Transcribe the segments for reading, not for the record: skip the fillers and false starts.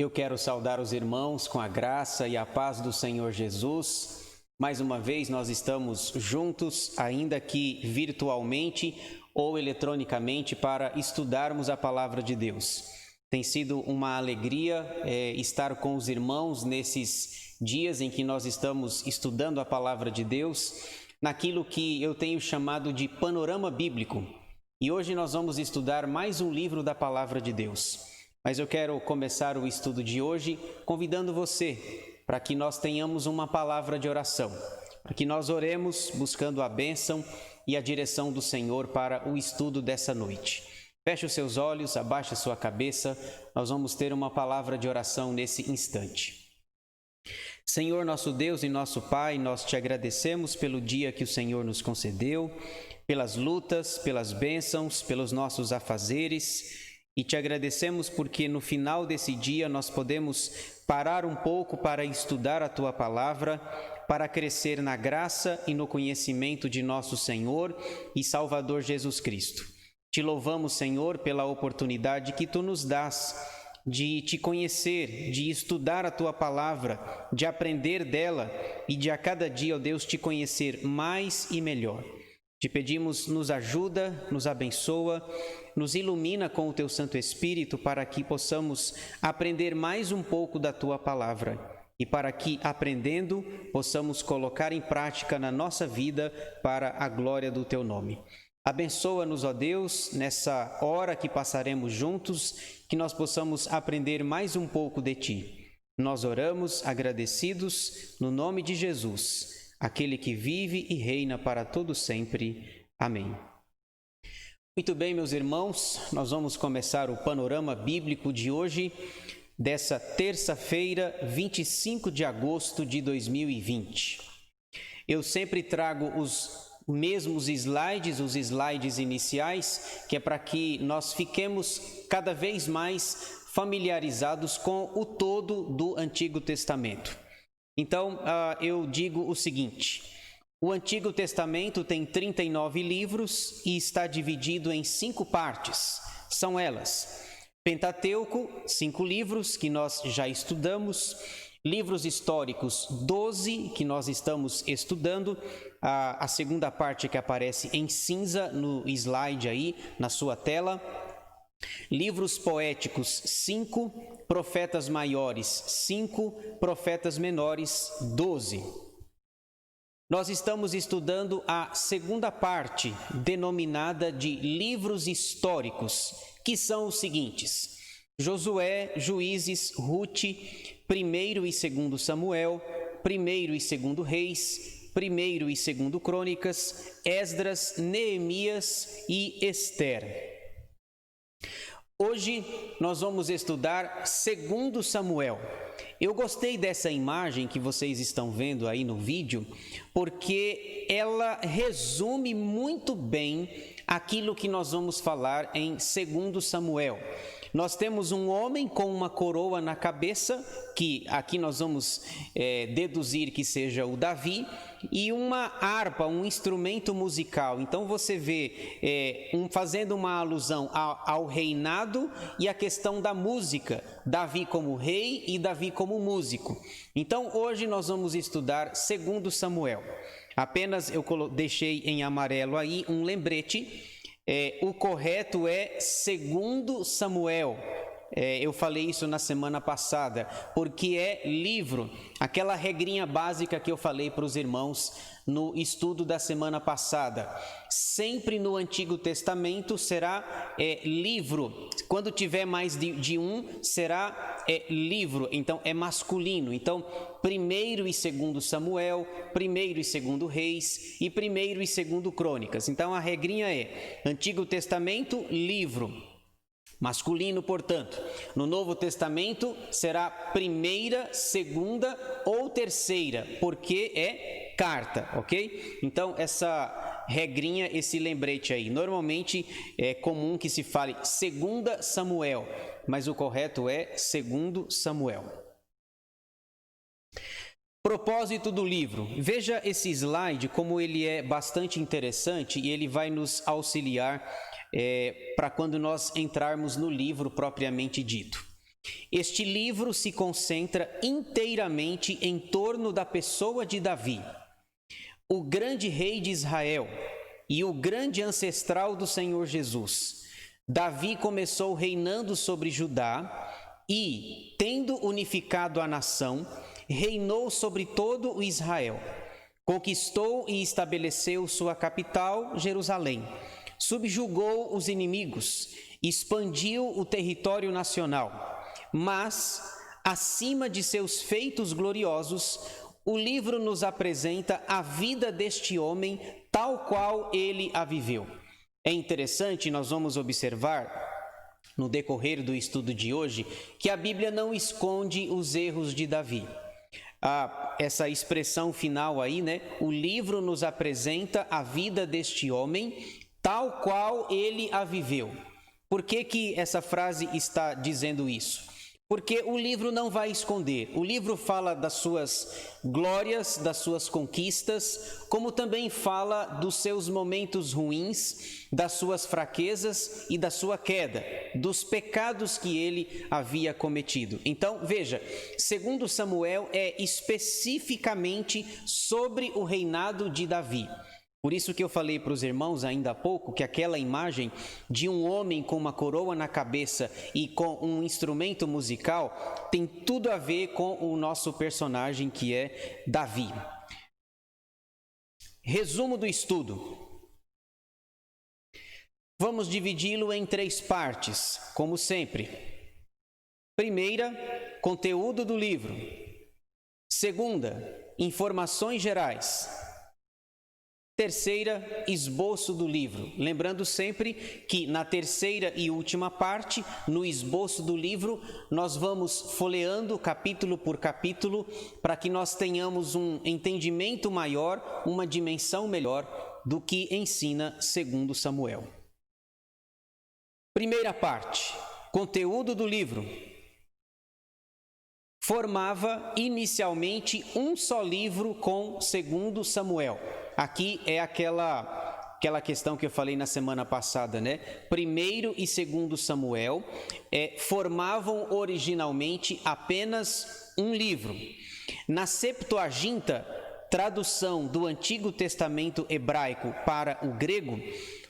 Eu quero saudar os irmãos com a graça e a paz do Senhor Jesus. Mais uma vez nós estamos juntos, ainda que virtualmente ou eletronicamente, para estudarmos a Palavra de Deus. Tem sido uma alegria estar com os irmãos nesses dias em que nós estamos estudando a Palavra de Deus, naquilo que eu tenho chamado de panorama bíblico. E hoje nós vamos estudar mais um livro da Palavra de Deus. Mas eu quero começar o estudo de hoje convidando você para que nós tenhamos uma palavra de oração, para que nós oremos buscando a bênção e a direção do Senhor para o estudo dessa noite. Feche os seus olhos, abaixe a sua cabeça, nós vamos ter uma palavra de oração nesse instante. Senhor, nosso Deus e nosso Pai, nós te agradecemos pelo dia que o Senhor nos concedeu, pelas lutas, pelas bênçãos, pelos nossos afazeres. E te agradecemos porque no final desse dia nós podemos parar um pouco para estudar a Tua Palavra, para crescer na graça e no conhecimento de nosso Senhor e Salvador Jesus Cristo. Te louvamos, Senhor, pela oportunidade que Tu nos dás de Te conhecer, de estudar a Tua Palavra, de aprender dela e de a cada dia, ó Deus, Te conhecer mais e melhor. Te pedimos, nos ajuda, nos abençoa, nos ilumina com o Teu Santo Espírito para que possamos aprender mais um pouco da Tua Palavra e para que, aprendendo, possamos colocar em prática na nossa vida para a glória do Teu nome. Abençoa-nos, ó Deus, nessa hora que passaremos juntos, que nós possamos aprender mais um pouco de Ti. Nós oramos agradecidos no nome de Jesus, aquele que vive e reina para todo sempre. Amém. Muito bem, meus irmãos, nós vamos começar o panorama bíblico de hoje, dessa terça-feira, 25 de agosto de 2020. Eu sempre trago os mesmos slides, os slides iniciais, que é para que nós fiquemos cada vez mais familiarizados com o todo do Antigo Testamento. Então, eu digo o seguinte: o Antigo Testamento tem 39 livros e está dividido em 5 partes. São elas: Pentateuco, 5 livros que nós já estudamos; livros históricos, 12 que nós estamos estudando. A segunda parte que aparece em cinza no slide aí, na sua tela. Livros poéticos, 5, profetas maiores, 5, profetas menores, 12. Nós estamos estudando a segunda parte, denominada de livros históricos, que são os seguintes: Josué, Juízes, Rute, 1º e 2º Samuel, 1º e 2º Reis, 1º e 2º Crônicas, Esdras, Neemias e Esther. Hoje nós vamos estudar 2º Samuel. Eu gostei dessa imagem que vocês estão vendo aí no vídeo, porque ela resume muito bem aquilo que nós vamos falar em 2º Samuel. Nós temos um homem com uma coroa na cabeça, que aqui nós vamos deduzir que seja o Davi, e uma harpa, um instrumento musical. Então você vê fazendo uma alusão ao reinado e a questão da música, Davi como rei e Davi como músico. Então hoje nós vamos estudar 2º Samuel. Apenas eu deixei em amarelo aí um lembrete. O correto é 2º Samuel. Eu falei isso na semana passada, porque é livro, aquela regrinha básica que eu falei para os irmãos no estudo da semana passada. Sempre no Antigo Testamento será livro. Quando tiver mais de um, será livro. Então é masculino. Então 1º e 2º Samuel, 1º e 2º Reis e 1º e 2º Crônicas. Então a regrinha é Antigo Testamento, livro. Masculino, portanto. No Novo Testamento será 1ª, 2ª ou 3ª, porque é carta, ok? Então, essa regrinha, esse lembrete aí. Normalmente é comum que se fale 2ª Samuel, mas o correto é 2º Samuel. Propósito do livro. Veja esse slide, como ele é bastante interessante e ele vai nos auxiliar para quando nós entrarmos no livro propriamente dito. Este livro se concentra inteiramente em torno da pessoa de Davi, o grande rei de Israel e o grande ancestral do Senhor Jesus. Davi começou reinando sobre Judá e, tendo unificado a nação, reinou sobre todo o Israel. Conquistou e estabeleceu sua capital, Jerusalém. Subjugou os inimigos, expandiu o território nacional. Mas, acima de seus feitos gloriosos, o livro nos apresenta a vida deste homem tal qual ele a viveu. É interessante, nós vamos observar no decorrer do estudo de hoje que a Bíblia não esconde os erros de Davi. Essa expressão final aí, né? O livro nos apresenta a vida deste homem tal qual ele a viveu. Por que essa frase está dizendo isso? Porque o livro não vai esconder. O livro fala das suas glórias, das suas conquistas, como também fala dos seus momentos ruins, das suas fraquezas e da sua queda, dos pecados que ele havia cometido. Então, veja, 2 Samuel é especificamente sobre o reinado de Davi. Por isso que eu falei para os irmãos ainda há pouco que aquela imagem de um homem com uma coroa na cabeça e com um instrumento musical tem tudo a ver com o nosso personagem que é Davi. Resumo do estudo. Vamos dividi-lo em 3 partes, como sempre. Primeira, conteúdo do livro. Segunda, informações gerais. Terceira, esboço do livro. Lembrando sempre que na terceira e última parte, no esboço do livro, nós vamos folheando capítulo por capítulo para que nós tenhamos um entendimento maior, uma dimensão melhor do que ensina 2 Samuel. Primeira parte, conteúdo do livro. Formava inicialmente um só livro com 2 Samuel. Aqui é aquela questão que eu falei na semana passada, né? 1º e 2 Samuel formavam originalmente apenas um livro. Na Septuaginta, tradução do Antigo Testamento hebraico para o grego,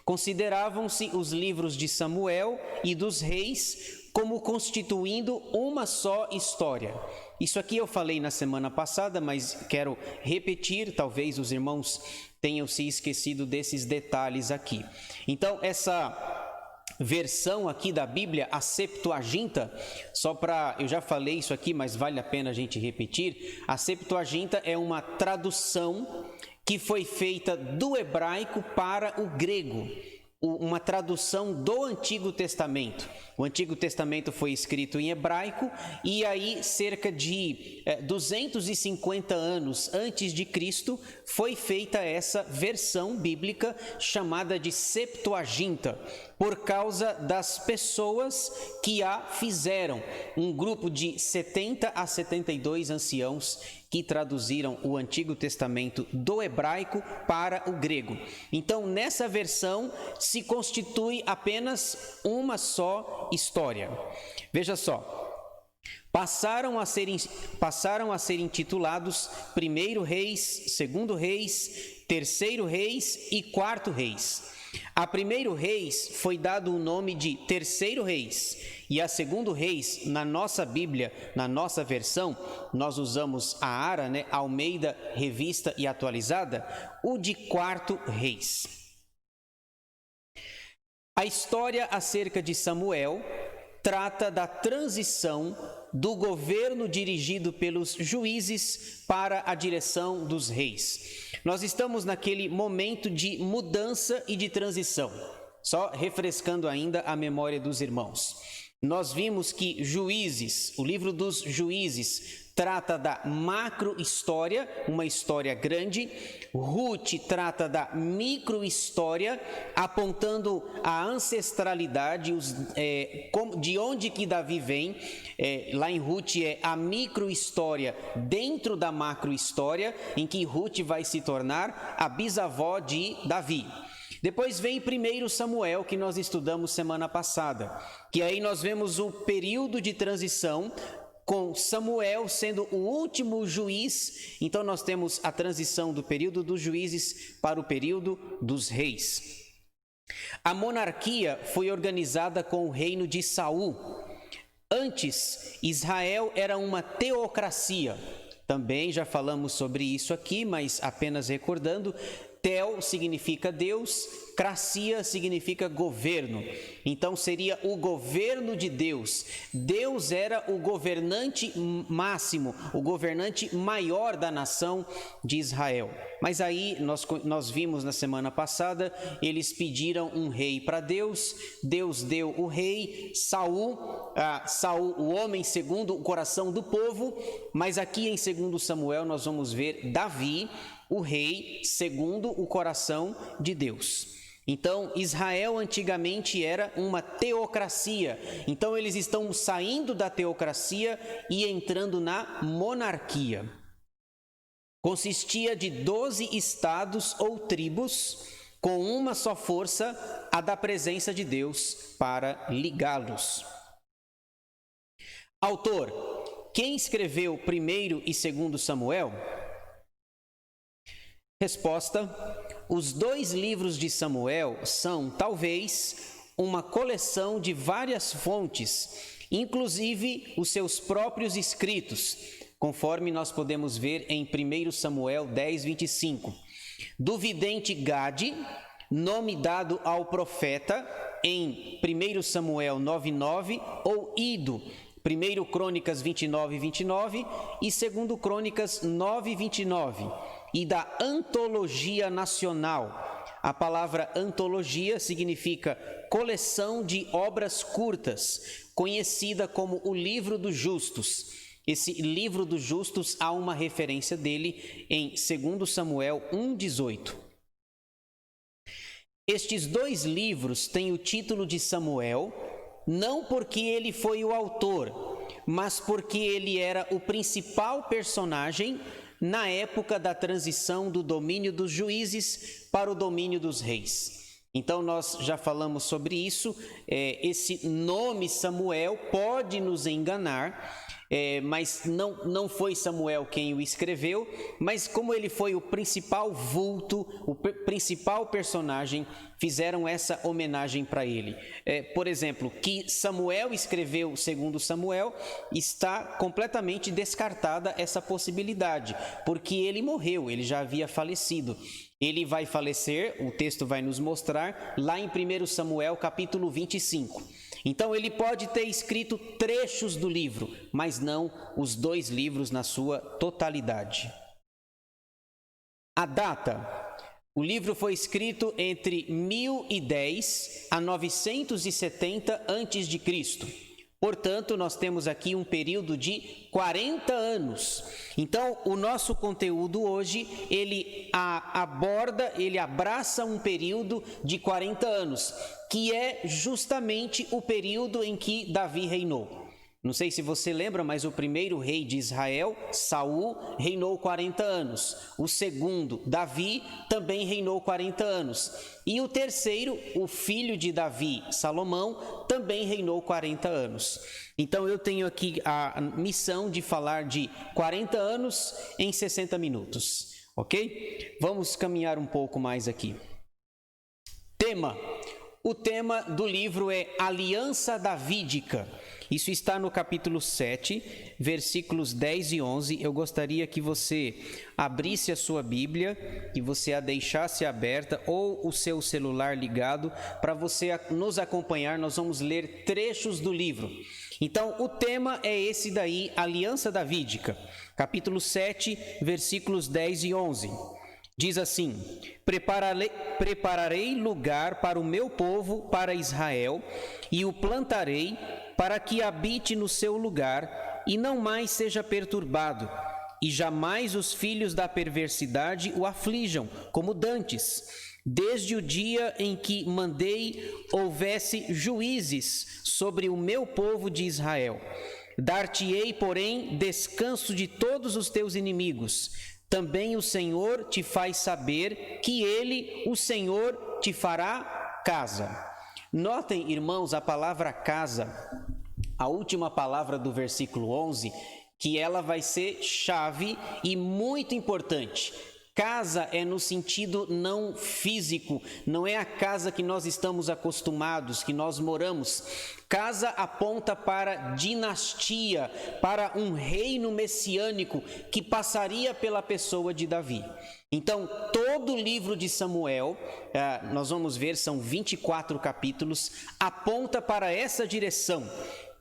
consideravam-se os livros de Samuel e dos Reis como constituindo uma só história. Isso aqui eu falei na semana passada, mas quero repetir, talvez os irmãos tenham se esquecido desses detalhes aqui. Então, essa versão aqui da Bíblia, a Septuaginta, eu já falei isso aqui, mas vale a pena a gente repetir, a Septuaginta é uma tradução que foi feita do hebraico para o grego, uma tradução do Antigo Testamento. O Antigo Testamento foi escrito em hebraico e aí cerca de 250 anos antes de Cristo foi feita essa versão bíblica chamada de Septuaginta, por causa das pessoas que a fizeram, um grupo de 70 a 72 anciãos que traduziram o Antigo Testamento do hebraico para o grego. Então, nessa versão se constitui apenas uma só história. Veja só, passaram a ser intitulados 1º Reis, 2º Reis, 3º Reis e 4º Reis. A 1º Reis foi dado o nome de 3º Reis e a 2º Reis, na nossa Bíblia, na nossa versão, nós usamos a ARA, né, Almeida Revista e Atualizada, o de 4º Reis. A história acerca de Samuel trata da transição do governo dirigido pelos juízes para a direção dos reis. Nós estamos naquele momento de mudança e de transição. Só refrescando ainda a memória dos irmãos. Nós vimos que Juízes, o livro dos Juízes, trata da macro-história, uma história grande. Ruth trata da micro-história, apontando a ancestralidade, de onde que Davi vem. Lá em Ruth é a micro-história dentro da macro-história, em que Ruth vai se tornar a bisavó de Davi. Depois vem 1 Samuel, que nós estudamos semana passada, que aí nós vemos o período de transição, com Samuel sendo o último juiz. Então nós temos a transição do período dos juízes para o período dos reis. A monarquia foi organizada com o reino de Saul. Antes, Israel era uma teocracia. Também já falamos sobre isso aqui, mas apenas recordando. Teo significa Deus, cracia significa governo. Então seria o governo de Deus. Deus era o governante máximo, o governante maior da nação de Israel. Mas aí nós vimos na semana passada, eles pediram um rei para Deus. Deus deu o rei, Saul, o homem segundo o coração do povo. Mas aqui em 2 Samuel nós vamos ver Davi, o rei segundo o coração de Deus. Então, Israel antigamente era uma teocracia. Então, eles estão saindo da teocracia e entrando na monarquia. Consistia de 12 estados ou tribos, com uma só força, a da presença de Deus para ligá-los. Autor: quem escreveu 1 e 2 Samuel? Resposta: os 2 livros de Samuel são, talvez, uma coleção de várias fontes, inclusive os seus próprios escritos, conforme nós podemos ver em 1 Samuel 10, 25. Do vidente Gade, nome dado ao profeta em 1 Samuel 9, 9, ou Ido, 1 Crônicas 29, 29 e 2 Crônicas 9, 29. E da antologia nacional. A palavra antologia significa coleção de obras curtas, conhecida como o Livro dos Justos. Esse Livro dos Justos, há uma referência dele em 2 Samuel 1,18. Estes 2 livros têm o título de Samuel, não porque ele foi o autor, mas porque ele era o principal personagem na época da transição do domínio dos juízes para o domínio dos reis. Então, nós já falamos sobre isso. Esse nome Samuel pode nos enganar, mas não foi Samuel quem o escreveu, mas como ele foi o principal vulto, o principal personagem, fizeram essa homenagem para ele. Por exemplo, que Samuel escreveu 2 Samuel, está completamente descartada essa possibilidade, porque ele morreu, ele já havia falecido. Ele vai falecer, o texto vai nos mostrar, lá em 1 Samuel capítulo 25. Então ele pode ter escrito trechos do livro, mas não os 2 livros na sua totalidade. A data: o livro foi escrito entre 1010 a 970 a.C. Portanto, nós temos aqui um período de 40 anos. Então, o nosso conteúdo hoje, ele abraça um período de 40 anos, que é justamente o período em que Davi reinou. Não sei se você lembra, mas o primeiro rei de Israel, Saul, reinou 40 anos. O segundo, Davi, também reinou 40 anos. E o terceiro, o filho de Davi, Salomão, também reinou 40 anos. Então eu tenho aqui a missão de falar de 40 anos em 60 minutos, ok? Vamos caminhar um pouco mais aqui. Tema. O tema do livro é Aliança Davídica. Isso está no capítulo 7, versículos 10 e 11. Eu gostaria que você abrisse a sua Bíblia, que você a deixasse aberta ou o seu celular ligado para você nos acompanhar. Nós vamos ler trechos do livro. Então, o tema é esse daí, Aliança Davídica. Capítulo 7, versículos 10 e 11. Diz assim: Prepararei lugar para o meu povo, para Israel, e o plantarei para que habite no seu lugar e não mais seja perturbado, e jamais os filhos da perversidade o aflijam, como dantes, desde o dia em que mandei houvesse juízes sobre o meu povo de Israel. Dar-te-ei, porém, descanso de todos os teus inimigos. também o Senhor te faz saber que Ele, o Senhor, te fará casa. Notem, irmãos, a palavra casa, a última palavra do versículo 11, que ela vai ser chave e muito importante. Casa é no sentido não físico, não é a casa que nós estamos acostumados, que nós moramos. Casa aponta para dinastia, para um reino messiânico que passaria pela pessoa de Davi. Então, todo o livro de Samuel, nós vamos ver, são 24 capítulos, aponta para essa direção.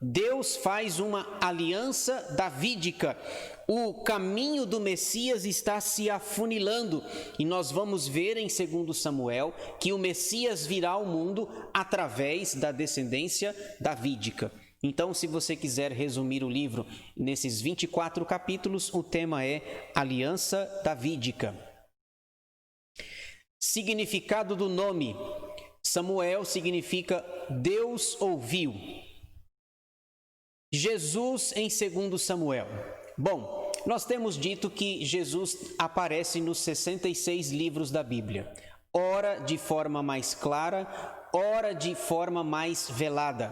Deus faz uma aliança davídica. O caminho do Messias está se afunilando e nós vamos ver em 2 Samuel que o Messias virá ao mundo através da descendência davídica. Então, se você quiser resumir o livro nesses 24 capítulos, o tema é Aliança Davídica. Significado do nome: Samuel significa Deus ouviu. Jesus em 2 Samuel. Bom, nós temos dito que Jesus aparece nos 66 livros da Bíblia, ora de forma mais clara, ora de forma mais velada.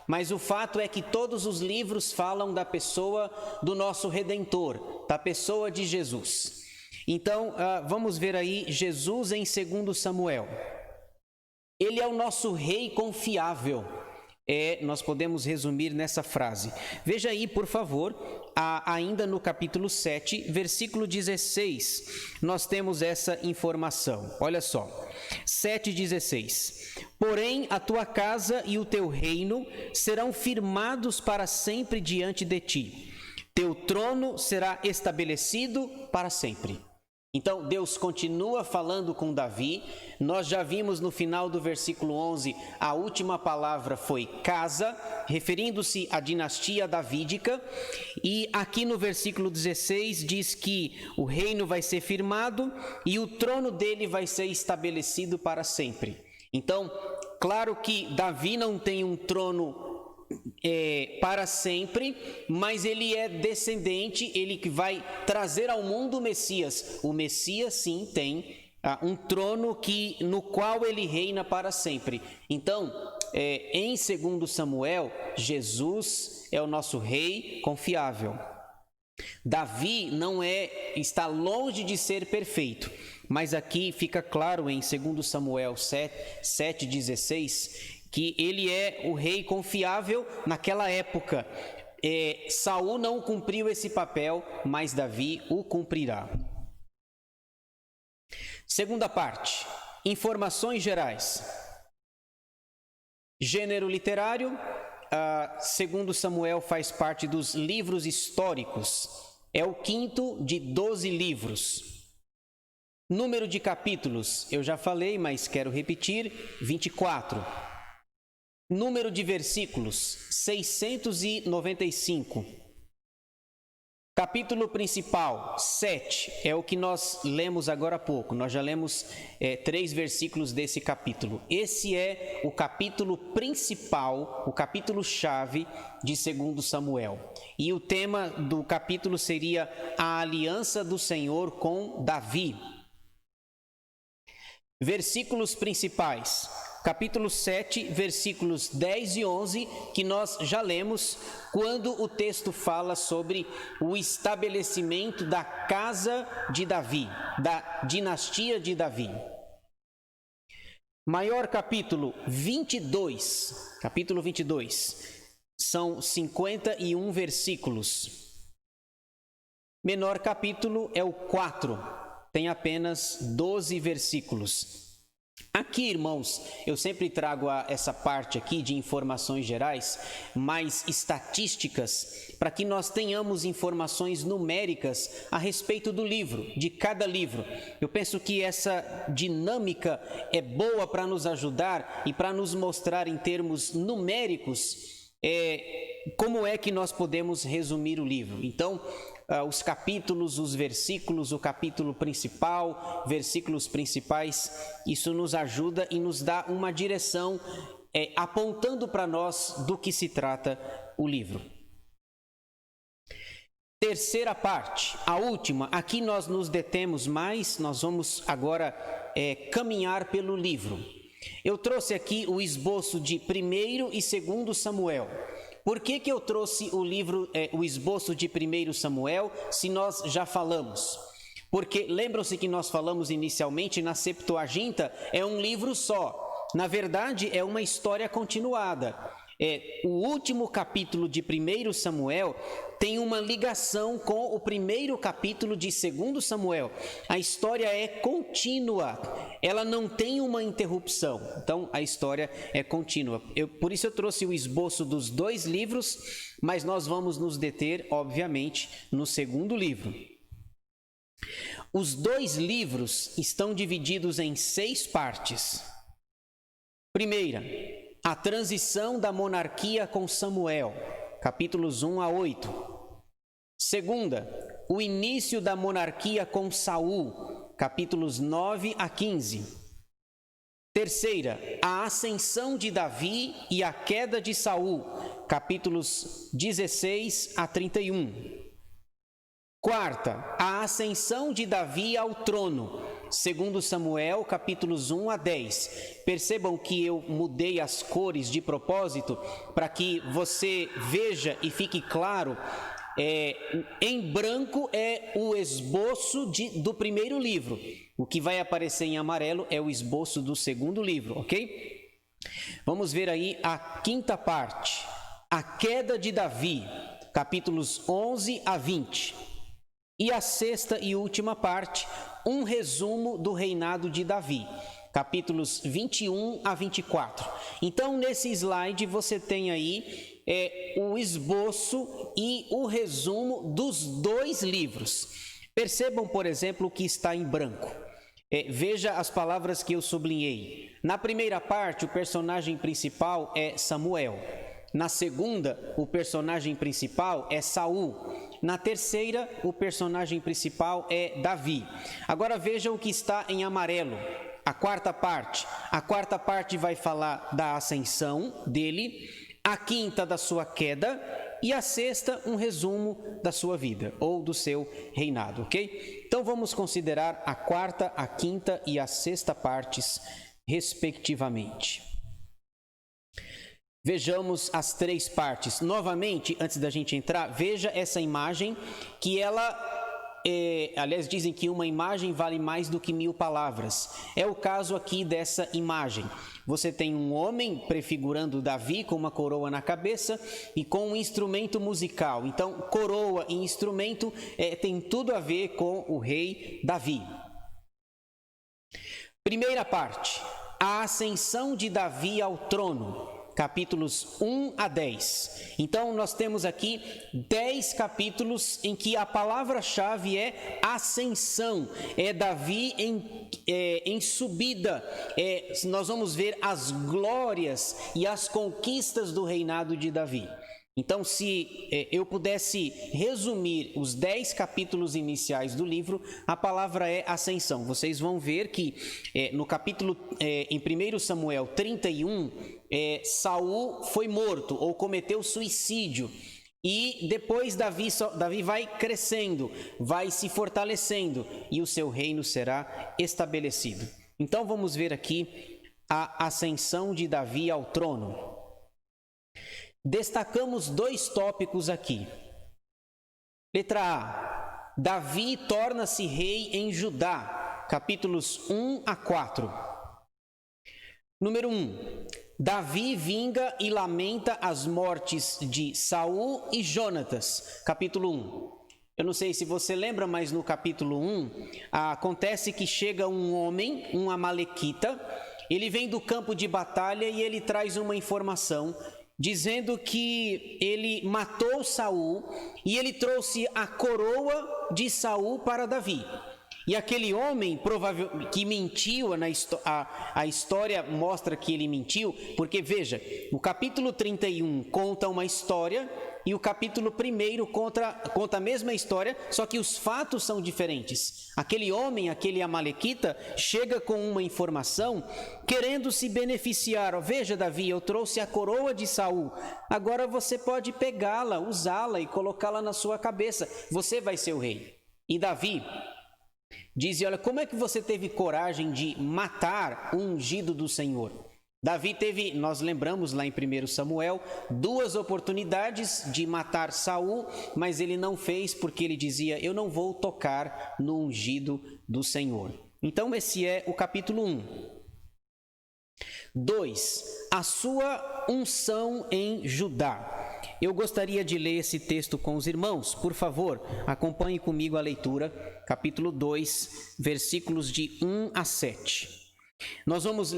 Mas o fato é que todos os livros falam da pessoa do nosso Redentor, da pessoa de Jesus. Então, vamos ver aí Jesus em 2 Samuel. Ele é o nosso rei confiável. Nós podemos resumir nessa frase. Veja aí, por favor, ainda no capítulo 7, versículo 16, nós temos essa informação. Olha só, 7,16. Porém, a tua casa e o teu reino serão firmados para sempre diante de ti. Teu trono será estabelecido para sempre. Então, Deus continua falando com Davi. Nós já vimos no final do versículo 11, a última palavra foi casa, referindo-se à dinastia davídica. E aqui no versículo 16 diz que o reino vai ser firmado e o trono dele vai ser estabelecido para sempre. Então, claro que Davi não tem um trono para sempre, mas ele é descendente, ele que vai trazer ao mundo o Messias. O Messias sim tem um trono no qual ele reina para sempre. Então, em 2 Samuel, Jesus é o nosso rei confiável. Davi está longe de ser perfeito, mas aqui fica claro em 2 Samuel 7,16, que ele é o rei confiável naquela época. Saul não cumpriu esse papel, mas Davi o cumprirá. Segunda parte, informações gerais. Gênero literário, 2 Samuel faz parte dos livros históricos. É o quinto de 12 livros. Número de capítulos, eu já falei, mas quero repetir, 24. Número de versículos, 695. Capítulo principal, 7, é o que nós lemos agora há pouco. Nós já lemos 3 versículos desse capítulo. Esse é o capítulo principal, o capítulo-chave de 2 Samuel. E o tema do capítulo seria a aliança do Senhor com Davi. Versículos principais. Capítulo 7, versículos 10 e 11, que nós já lemos, quando o texto fala sobre o estabelecimento da casa de Davi, da dinastia de Davi. Maior capítulo, 22, capítulo 22, são 51 versículos. Menor capítulo é o 4, tem apenas 12 versículos. Aqui, irmãos, eu sempre trago essa parte aqui de informações gerais, mais estatísticas, para que nós tenhamos informações numéricas a respeito do livro, de cada livro. Eu penso que essa dinâmica é boa para nos ajudar e para nos mostrar em termos numéricos como é que nós podemos resumir o livro. Então, os capítulos, os versículos, o capítulo principal, versículos principais, isso nos ajuda e nos dá uma direção, apontando para nós do que se trata o livro. terceira parte, a última. Aqui nós nos detemos mais, nós vamos agora caminhar pelo livro. Eu trouxe aqui o esboço de 1º e 2º Samuel. Por que eu trouxe o esboço de 1º Samuel, se nós já falamos? Porque lembram-se que nós falamos inicialmente na Septuaginta, é um livro só. Na verdade, é uma história continuada. O último capítulo de 1º Samuel tem uma ligação com o primeiro capítulo de 2º Samuel. A história é contínua, ela não tem uma interrupção. Então, a história é contínua. Por isso eu trouxe o esboço dos 2 livros, mas nós vamos nos deter, obviamente, no 2º livro. Os 2 livros estão divididos em 6 partes. Primeira, a transição da monarquia com Samuel, capítulos 1 a 8. Segunda, o início da monarquia com Saul, capítulos 9 a 15. Terceira, a ascensão de Davi e a queda de Saul, capítulos 16 a 31. Quarta, a ascensão de Davi ao trono, 2 Samuel, capítulos 1 a 10. Percebam que eu mudei as cores de propósito para que você veja e fique claro. Em branco é o esboço do 1º livro. O que vai aparecer em amarelo é o esboço do 2º livro, ok? Vamos ver aí a 5ª parte, a queda de Davi, capítulos 11 a 20. E a 6ª e última parte, um resumo do reinado de Davi, capítulos 21 a 24. Então, nesse slide você tem aí o esboço e o resumo dos 2 livros. Percebam, por exemplo, o que está em branco. Veja as palavras que eu sublinhei. Na primeira parte, o personagem principal é Samuel. Na segunda, o personagem principal é Saul. Na terceira, o personagem principal é Davi. Agora vejam o que está em amarelo. A 4ª parte. A 4ª parte vai falar da ascensão dele, a 5ª da sua queda e a 6ª um resumo da sua vida ou do seu reinado, ok? Então vamos considerar a 4ª, a 5ª e a 6ª partes, respectivamente. Vejamos as 3 partes. Novamente, antes da gente entrar, veja essa imagem que aliás, dizem que uma imagem vale mais do que 1000 palavras. É o caso aqui dessa imagem. Você tem um homem prefigurando Davi com uma coroa na cabeça e com um instrumento musical. Então, coroa e instrumento tem tudo a ver com o rei Davi. Primeira parte, a ascensão de Davi ao trono. Capítulos 1 a 10. Então, nós temos aqui 10 capítulos em que a palavra-chave é ascensão. É Davi em subida. Nós vamos ver as glórias e as conquistas do reinado de Davi. Então, se eu pudesse resumir os 10 capítulos iniciais do livro, a palavra é ascensão. Vocês vão ver que no capítulo, em 1 Samuel 31, Saul foi morto ou cometeu suicídio. E depois Davi vai crescendo, vai se fortalecendo e o seu reino será estabelecido. Então, vamos ver aqui a ascensão de Davi ao trono. Destacamos 2 tópicos aqui. Letra A. Davi torna-se rei em Judá, capítulos 1 a 4. Número 1. Davi vinga e lamenta as mortes de Saul e Jonatas, capítulo 1. Eu não sei se você lembra, mas no capítulo 1, acontece que chega um homem, um amalequita, ele vem do campo de batalha e ele traz uma informação dizendo que ele matou Saul e ele trouxe a coroa de Saul para Davi. E aquele homem provavelmente que mentiu, a história mostra que ele mentiu, porque veja, o capítulo 31 conta uma história e o capítulo 1 conta a mesma história, só que os fatos são diferentes. Aquele homem, aquele amalequita, chega com uma informação querendo se beneficiar. Veja, Davi, eu trouxe a coroa de Saul, agora você pode pegá-la, usá-la e colocá-la na sua cabeça, você vai ser o rei. E Davi diz, olha, como é que você teve coragem de matar o ungido do Senhor? Davi teve, nós lembramos lá em 1 Samuel, 2 oportunidades de matar Saul, mas ele não fez porque ele dizia, eu não vou tocar no ungido do Senhor. Então esse é o capítulo 1. 2. A sua unção em Judá. Eu gostaria de ler esse texto com os irmãos. Por favor, acompanhe comigo a leitura, capítulo 2, versículos de 1 a 7.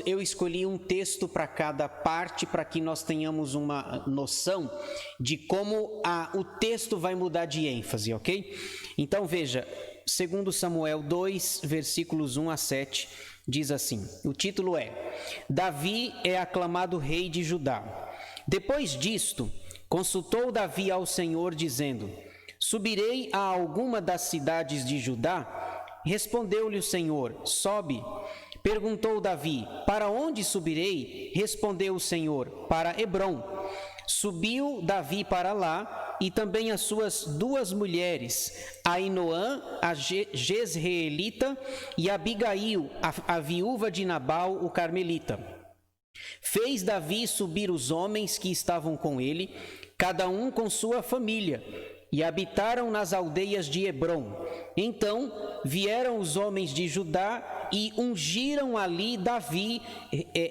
Eu escolhi um texto para cada parte para que nós tenhamos uma noção de como o texto vai mudar de ênfase, ok? Então veja, 2 Samuel 2, versículos 1 a 7, diz assim, o título é Davi é aclamado rei de Judá. Depois disto, consultou Davi ao Senhor dizendo, subirei a alguma das cidades de Judá? Respondeu-lhe o Senhor, sobe. Perguntou Davi, para onde subirei? Respondeu o Senhor, para Hebrom. Subiu Davi para lá, e também as suas 2 mulheres, Ainoã, a Jezreelita, e Abigail, a viúva de Nabal, o carmelita. Fez Davi subir os homens que estavam com ele, cada um com sua família, e habitaram nas aldeias de Hebrom. Então vieram os homens de Judá e ungiram ali Davi,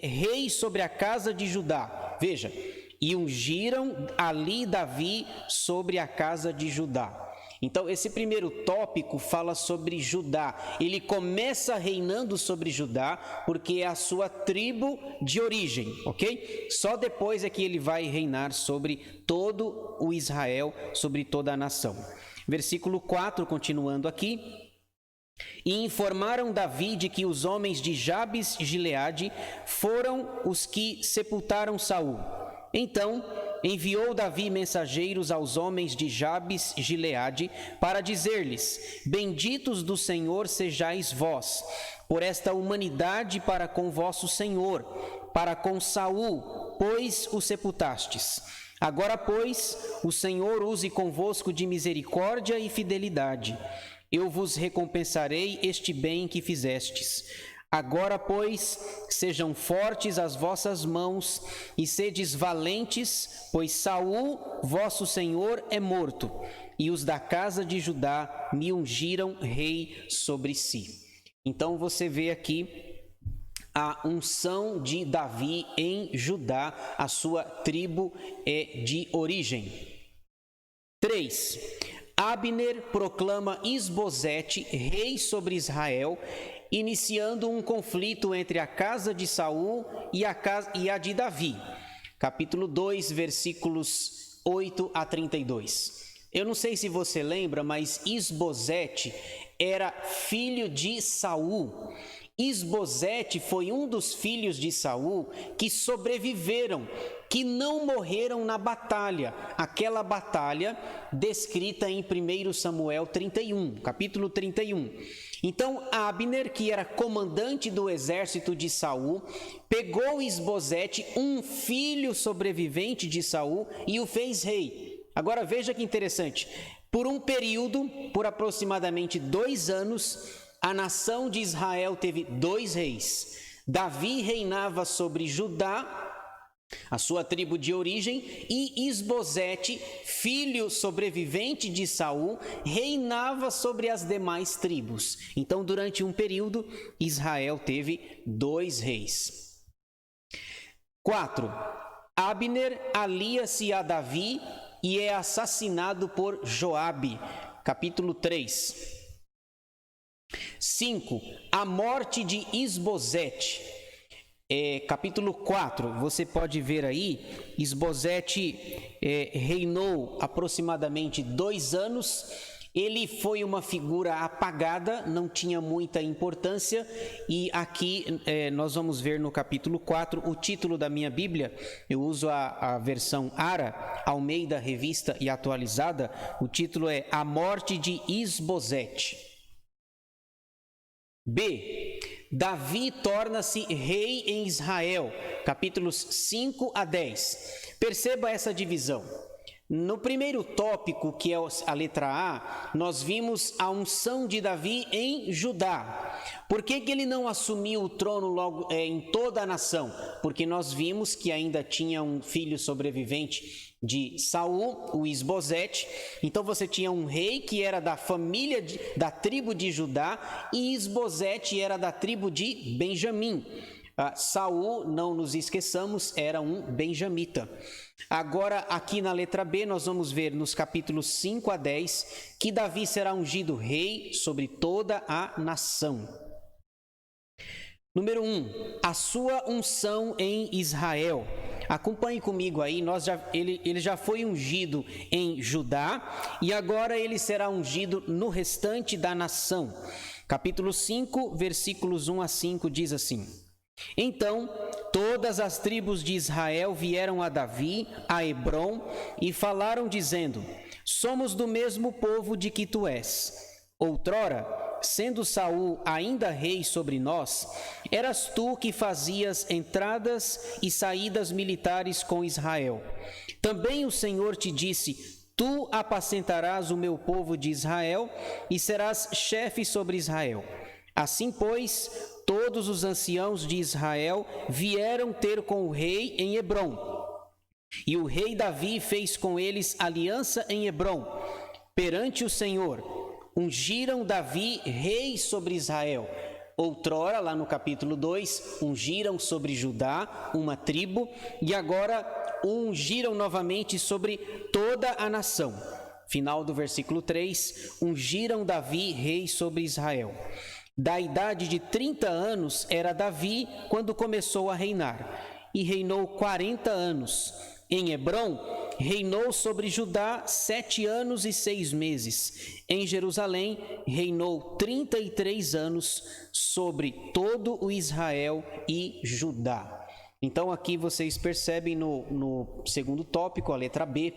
rei sobre a casa de Judá. Veja, e ungiram ali Davi sobre a casa de Judá. Então, esse primeiro tópico fala sobre Judá. Ele começa reinando sobre Judá porque é a sua tribo de origem, ok? Só depois é que ele vai reinar sobre todo o Israel, sobre toda a nação. Versículo 4, continuando aqui. E informaram Davi de que os homens de Jabes e Gileade foram os que sepultaram Saul. Então enviou Davi mensageiros aos homens de Jabes e Gileade para dizer-lhes, benditos do Senhor sejais vós, por esta humanidade para com vosso Senhor, para com Saul, pois o sepultastes. Agora, pois, o Senhor use convosco de misericórdia e fidelidade. Eu vos recompensarei este bem que fizestes. Agora, pois, sejam fortes as vossas mãos e sedes valentes, pois Saul, vosso senhor, é morto, e os da casa de Judá me ungiram rei sobre si. Então você vê aqui a unção de Davi em Judá, a sua tribo é de origem. 3. Abner proclama Isbosete rei sobre Israel, iniciando um conflito entre a casa de Saul e a de Davi. Capítulo 2, versículos 8 a 32. Eu não sei se você lembra, mas Isbosete era filho de Saul. Isbosete foi um dos filhos de Saul que sobreviveram, que não morreram na batalha, aquela batalha descrita em 1 Samuel 31, capítulo 31. Então Abner, que era comandante do exército de Saul, pegou Isbosete, um filho sobrevivente de Saul, e o fez rei. Agora veja que interessante, por um período, por aproximadamente 2 anos, a nação de Israel teve 2 reis. Davi reinava sobre Judá, a sua tribo de origem, e Isbosete, filho sobrevivente de Saul, reinava sobre as demais tribos. Então, durante um período, Israel teve 2 reis. 4. Abner alia-se a Davi e é assassinado por Joabe. Capítulo 3. 5. A morte de Isbosete. Capítulo 4, você pode ver aí, Isbosete reinou aproximadamente 2 anos Ele foi uma figura apagada, não tinha muita importância, e aqui nós vamos ver no capítulo 4, o título da minha Bíblia, eu uso a versão ARA, Almeida Revista e Atualizada, o título é A Morte de Isbosete. B. Davi torna-se rei em Israel, capítulos 5 a 10. Perceba essa divisão. No primeiro tópico, que é a letra A, nós vimos a unção de Davi em Judá. Por que ele não assumiu o trono logo em toda a nação? Porque nós vimos que ainda tinha um filho sobrevivente de Saul, o Isbosete. Então você tinha um rei que era da família da tribo de Judá e Isbosete era da tribo de Benjamim. Saul, não nos esqueçamos, era um benjamita. Agora, aqui na letra B, nós vamos ver nos capítulos 5 a 10 que Davi será ungido rei sobre toda a nação. Número 1, a sua unção em Israel. Acompanhe comigo aí, ele já foi ungido em Judá e agora ele será ungido no restante da nação. Capítulo 5, versículos 1 a 5 diz assim: Então todas as tribos de Israel vieram a Davi, a Hebrom, e falaram dizendo: Somos do mesmo povo de que tu és. Outrora, sendo Saul ainda rei sobre nós, eras tu que fazias entradas e saídas militares com Israel. Também o Senhor te disse: Tu apacentarás o meu povo de Israel e serás chefe sobre Israel. Assim, pois, todos os anciãos de Israel vieram ter com o rei em Hebrom. E o rei Davi fez com eles aliança em Hebrom. Perante o Senhor, ungiram Davi rei sobre Israel. Outrora, lá no capítulo 2, ungiram sobre Judá, uma tribo, e agora ungiram novamente sobre toda a nação. Final do versículo 3, ungiram Davi rei sobre Israel. Da idade de 30 anos era Davi quando começou a reinar, e reinou 40 anos. Em Hebrom, reinou sobre Judá 7 anos e 6 meses. Em Jerusalém, reinou 33 anos sobre todo o Israel e Judá. Então aqui vocês percebem no segundo tópico, a letra B,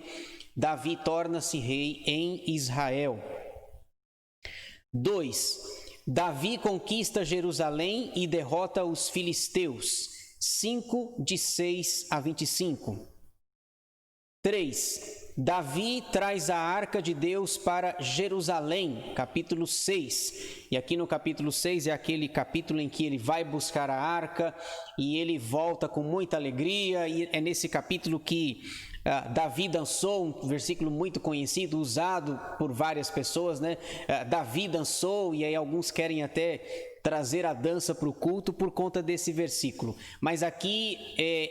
Davi torna-se rei em Israel. 2. Davi conquista Jerusalém e derrota os filisteus. 5, de 6 a 25. 3. Davi traz a arca de Deus para Jerusalém, capítulo 6. E aqui no capítulo 6 é aquele capítulo em que ele vai buscar a arca e ele volta com muita alegria. E é nesse capítulo que Davi dançou, um versículo muito conhecido, usado por várias pessoas, né? Davi dançou, e aí alguns querem até trazer a dança para o culto por conta desse versículo. Mas aqui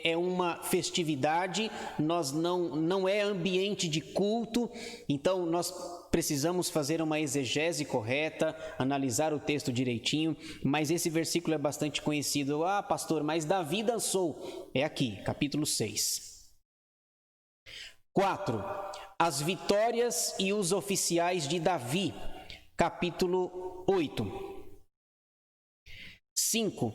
é uma festividade, nós não é ambiente de culto, então nós precisamos fazer uma exegese correta, analisar o texto direitinho, mas esse versículo é bastante conhecido. Pastor, mas Davi dançou. É aqui, capítulo 6. 4. As vitórias e os oficiais de Davi, capítulo 8. 5.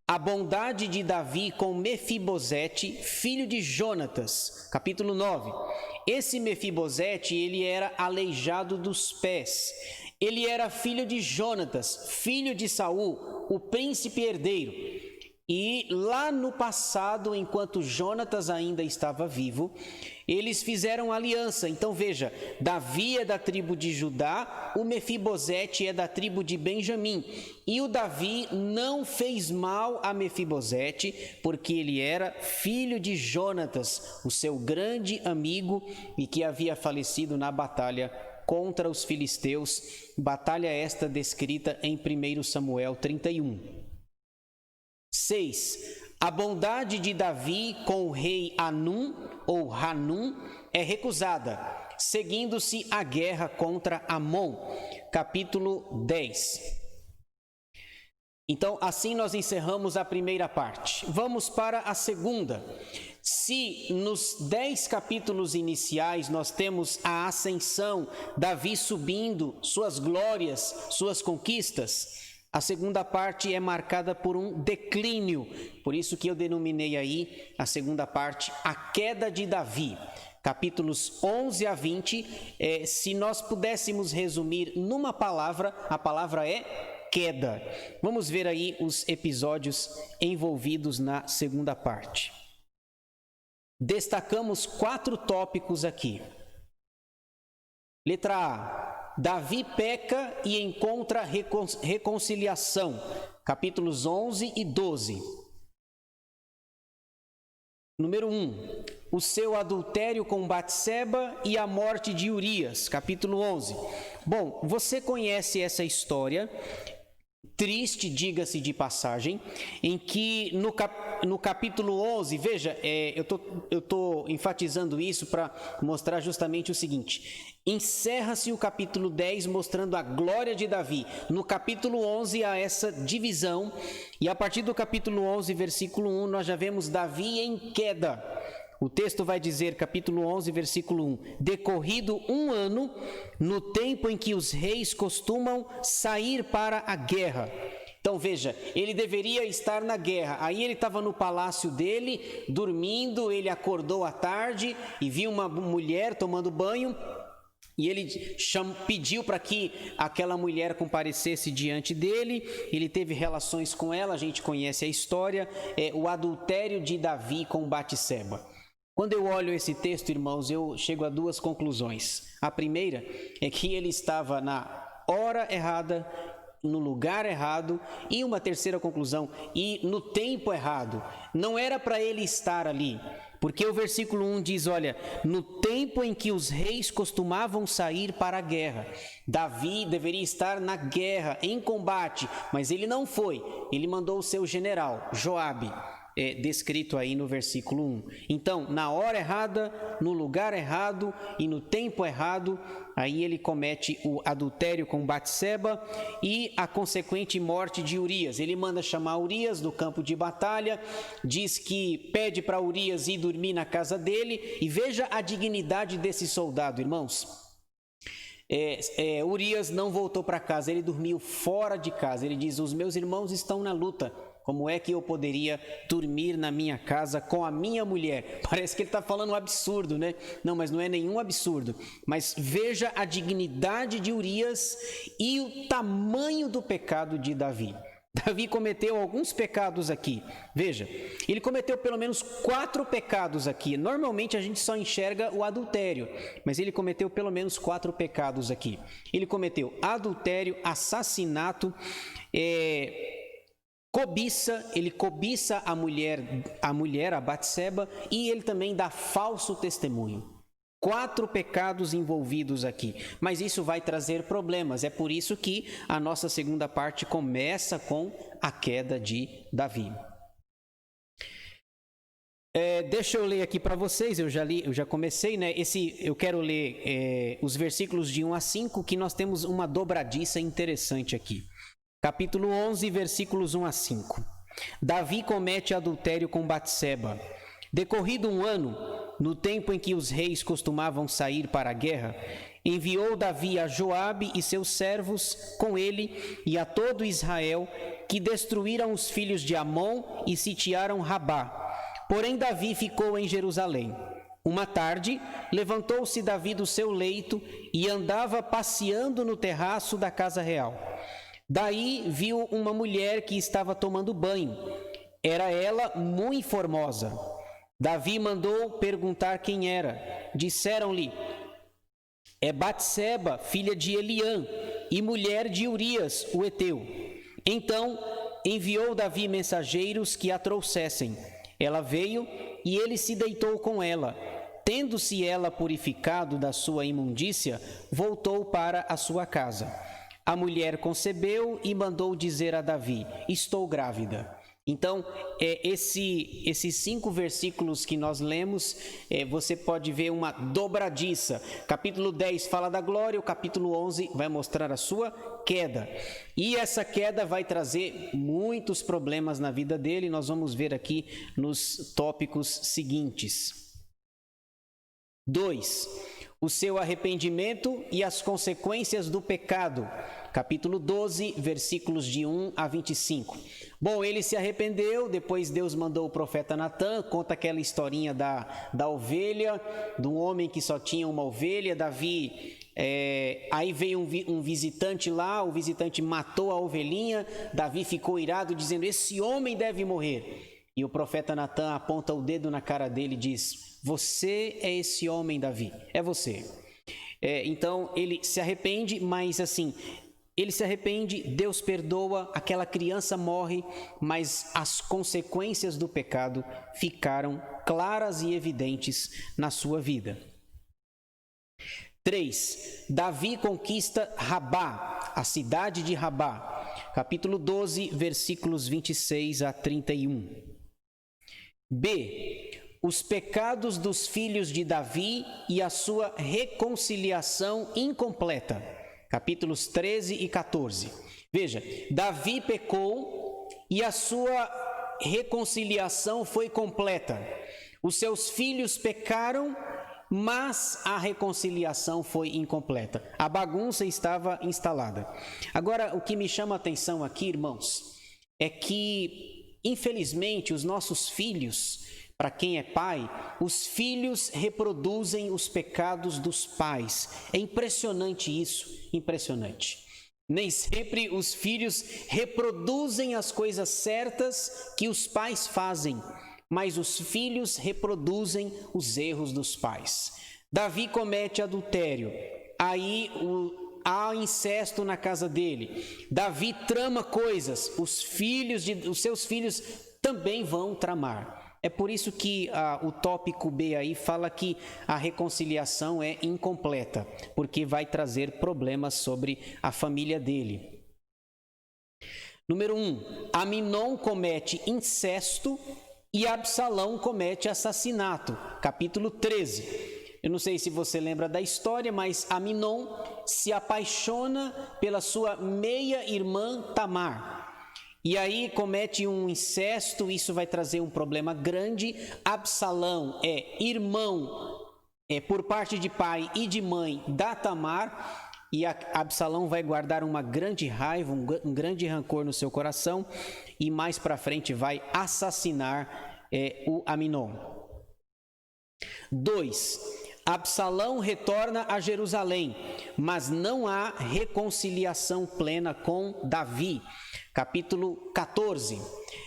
A bondade de Davi com Mefibosete, filho de Jonatas, capítulo 9. Esse Mefibosete, ele era aleijado dos pés. Ele era filho de Jonatas, filho de Saul, o príncipe herdeiro. E lá no passado, enquanto Jonatas ainda estava vivo, eles fizeram aliança. Então veja, Davi é da tribo de Judá, o Mefibosete é da tribo de Benjamim. E o Davi não fez mal a Mefibosete, porque ele era filho de Jonatas, o seu grande amigo, e que havia falecido na batalha contra os filisteus. Batalha esta descrita em 1 Samuel 31. 6. A bondade de Davi com o rei Anum ou Hanum é recusada, seguindo-se a guerra contra Amon. Capítulo 10. Então, assim nós encerramos a primeira parte. Vamos para a segunda. Se nos 10 capítulos iniciais nós temos a ascensão, Davi subindo, suas glórias, suas conquistas, a segunda parte é marcada por um declínio. Por isso que eu denominei aí a segunda parte a queda de Davi. Capítulos 11 a 20, se nós pudéssemos resumir numa palavra, a palavra é queda. Vamos ver aí os episódios envolvidos na segunda parte. Destacamos 4 tópicos aqui. Letra A. Davi peca e encontra reconciliação. Capítulos 11 e 12. Número 1. O seu adultério com Batseba e a morte de Urias. Capítulo 11. Bom, você conhece essa história triste, diga-se de passagem, em que no capítulo 11, veja, eu tô enfatizando isso para mostrar justamente o seguinte: encerra-se o capítulo 10 mostrando a glória de Davi. No capítulo 11 há essa divisão, e a partir do capítulo 11, versículo 1, nós já vemos Davi em queda. O texto vai dizer, capítulo 11, versículo 1, decorrido 1 ano, no tempo em que os reis costumam sair para a guerra. Então veja, ele deveria estar na guerra, aí ele estava no palácio dele, dormindo, ele acordou à tarde e viu uma mulher tomando banho, e ele pediu para que aquela mulher comparecesse diante dele, ele teve relações com ela, a gente conhece a história, o adultério de Davi com Batseba. Quando eu olho esse texto, irmãos, eu chego a 2 conclusões. A primeira é que ele estava na hora errada, no lugar errado, e uma terceira conclusão, e no tempo errado. Não era para ele estar ali, porque o versículo 1 diz, olha, no tempo em que os reis costumavam sair para a guerra. Davi deveria estar na guerra, em combate, mas ele não foi. Ele mandou o seu general, Joabe, descrito aí no versículo 1. Então, na hora errada, no lugar errado e no tempo errado, aí ele comete o adultério com Batseba e a consequente morte de Urias. Ele manda chamar Urias do campo de batalha, diz que pede para Urias ir dormir na casa dele, e veja a dignidade desse soldado, irmãos. Urias não voltou para casa, ele dormiu fora de casa. Ele diz, os meus irmãos estão na luta, como é que eu poderia dormir na minha casa com a minha mulher? Parece que ele está falando um absurdo, né? Não, mas não é nenhum absurdo. Mas veja a dignidade de Urias e o tamanho do pecado de Davi. Davi cometeu alguns pecados aqui. Veja, ele cometeu pelo menos 4 pecados aqui. Normalmente a gente só enxerga o adultério, mas ele cometeu pelo menos 4 pecados aqui. Ele cometeu adultério, assassinato, cobiça, ele cobiça a mulher, a Batseba, e ele também dá falso testemunho. 4 pecados envolvidos aqui, mas isso vai trazer problemas. É por isso que a nossa segunda parte começa com a queda de Davi. Deixa eu ler aqui para vocês, eu já comecei, né? Eu quero ler os versículos de 1 a 5, que nós temos uma dobradiça interessante aqui. Capítulo 11, versículos 1 a 5. Davi comete adultério com Batseba. Decorrido 1 ano, no tempo em que os reis costumavam sair para a guerra, enviou Davi a Joabe e seus servos com ele e a todo Israel, que destruíram os filhos de Amon e sitiaram Rabá. Porém Davi ficou em Jerusalém. Uma tarde, levantou-se Davi do seu leito e andava passeando no terraço da casa real. Daí viu uma mulher que estava tomando banho. Era ela muito formosa. Davi mandou perguntar quem era. Disseram-lhe, é Batseba, filha de Eliã, e mulher de Urias, o heteu. Então enviou Davi mensageiros que a trouxessem. Ela veio e ele se deitou com ela. Tendo-se ela purificado da sua imundícia, voltou para a sua casa. A mulher concebeu e mandou dizer a Davi, estou grávida. Então, esses 5 versículos que nós lemos, você pode ver uma dobradiça. Capítulo 10 fala da glória, o capítulo 11 vai mostrar a sua queda. E essa queda vai trazer muitos problemas na vida dele, nós vamos ver aqui nos tópicos seguintes. 2. O seu arrependimento e as consequências do pecado. Capítulo 12, versículos de 1 a 25. Bom, ele se arrependeu, depois Deus mandou o profeta Natã, conta aquela historinha da ovelha, de um homem que só tinha uma ovelha. Davi, aí veio um visitante lá, o visitante matou a ovelhinha, Davi ficou irado, dizendo: esse homem deve morrer. E o profeta Natã aponta o dedo na cara dele e diz: você é esse homem, Davi, é você. Então ele se arrepende, mas assim, ele se arrepende, Deus perdoa, aquela criança morre, mas as consequências do pecado ficaram claras e evidentes na sua vida. 3. Davi conquista Rabá, a cidade de Rabá. Capítulo 12, versículos 26 a 31. B. Os pecados dos filhos de Davi e a sua reconciliação incompleta. Capítulos 13 e 14. Veja, Davi pecou e a sua reconciliação foi completa. Os seus filhos pecaram, mas a reconciliação foi incompleta. A bagunça estava instalada. Agora, o que me chama a atenção aqui, irmãos, é que, infelizmente, os nossos filhos, para quem é pai, os filhos reproduzem os pecados dos pais. É impressionante isso, impressionante. Nem sempre os filhos reproduzem as coisas certas que os pais fazem, mas os filhos reproduzem os erros dos pais. Davi comete adultério, aí há incesto na casa dele. Davi trama coisas, os seus filhos também vão tramar. É por isso que o tópico B aí fala que a reconciliação é incompleta, porque vai trazer problemas sobre a família dele. Número 1, Aminon comete incesto e Absalão comete assassinato. Capítulo 13. Eu não sei se você lembra da história, mas Aminon se apaixona pela sua meia-irmã Tamar. E aí comete um incesto, isso vai trazer um problema grande. Absalão é irmão, por parte de pai e de mãe da Tamar, e Absalão vai guardar uma grande raiva, um grande rancor no seu coração, e mais para frente vai assassinar o Aminon. 2. Absalão retorna a Jerusalém, mas não há reconciliação plena com Davi. Capítulo 14.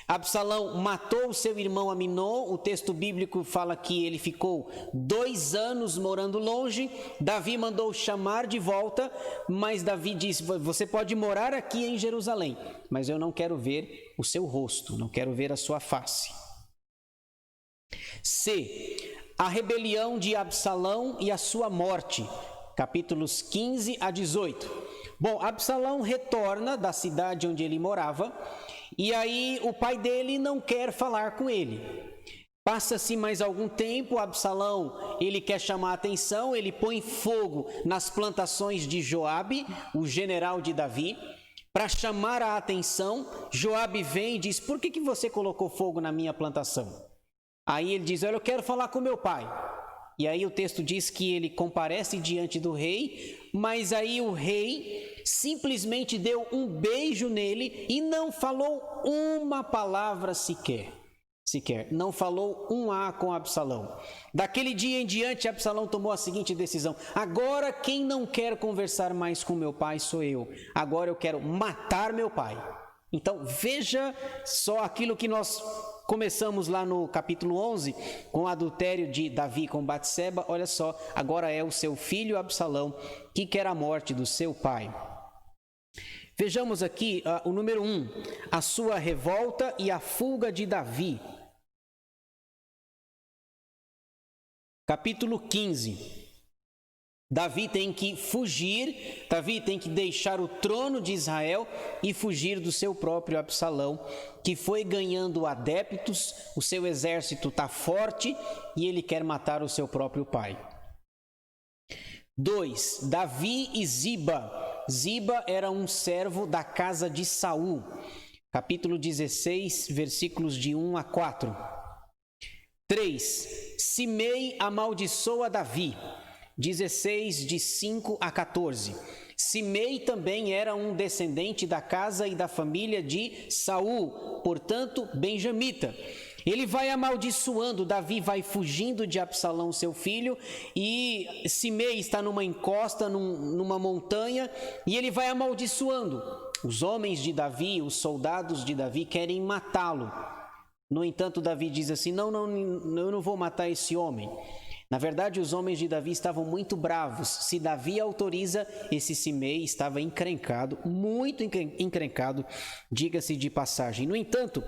Absalão matou seu irmão Aminon. O texto bíblico fala que ele ficou 2 anos morando longe. Davi mandou chamar de volta, mas Davi disse: você pode morar aqui em Jerusalém, mas eu não quero ver o seu rosto, não quero ver a sua face. C. A rebelião de Absalão e a sua morte. Capítulos 15 a 18. Bom, Absalão retorna da cidade onde ele morava, e aí o pai dele não quer falar com ele. Passa-se mais algum tempo, Absalão, ele quer chamar a atenção, ele põe fogo nas plantações de Joabe, o general de Davi, para chamar a atenção. Joabe vem e diz: por que você colocou fogo na minha plantação? Aí ele diz: olha, eu quero falar com meu pai. E aí o texto diz que ele comparece diante do rei, mas aí o rei simplesmente deu um beijo nele e não falou uma palavra sequer. Não falou um A com Absalão. Daquele dia em diante, Absalão tomou a seguinte decisão: agora quem não quer conversar mais com meu pai sou eu. Agora eu quero matar meu pai. Então veja só aquilo que nós começamos lá no capítulo 11, com o adultério de Davi com Batseba. Olha só, agora é o seu filho Absalão que quer a morte do seu pai. Vejamos aqui o número 1, a sua revolta e a fuga de Davi. Capítulo 15. Davi tem que fugir, Davi tem que deixar o trono de Israel e fugir do seu próprio Absalão, que foi ganhando adeptos, o seu exército está forte e ele quer matar o seu próprio pai. 2. Davi e Ziba. Ziba era um servo da casa de Saul. Capítulo 16, versículos de 1 a 4. 3. Simei amaldiçoa Davi. 16, de 5 a 14. Simei também era um descendente da casa e da família de Saul, portanto, benjamita. Ele vai amaldiçoando, Davi vai fugindo de Absalão, seu filho, e Simei está numa encosta, numa montanha, e ele vai amaldiçoando. Os homens de Davi, os soldados de Davi querem matá-lo. No entanto, Davi diz assim, não, eu não vou matar esse homem. Na verdade, os homens de Davi estavam muito bravos. Se Davi autoriza, esse Simei estava encrencado, muito encrencado, diga-se de passagem. No entanto,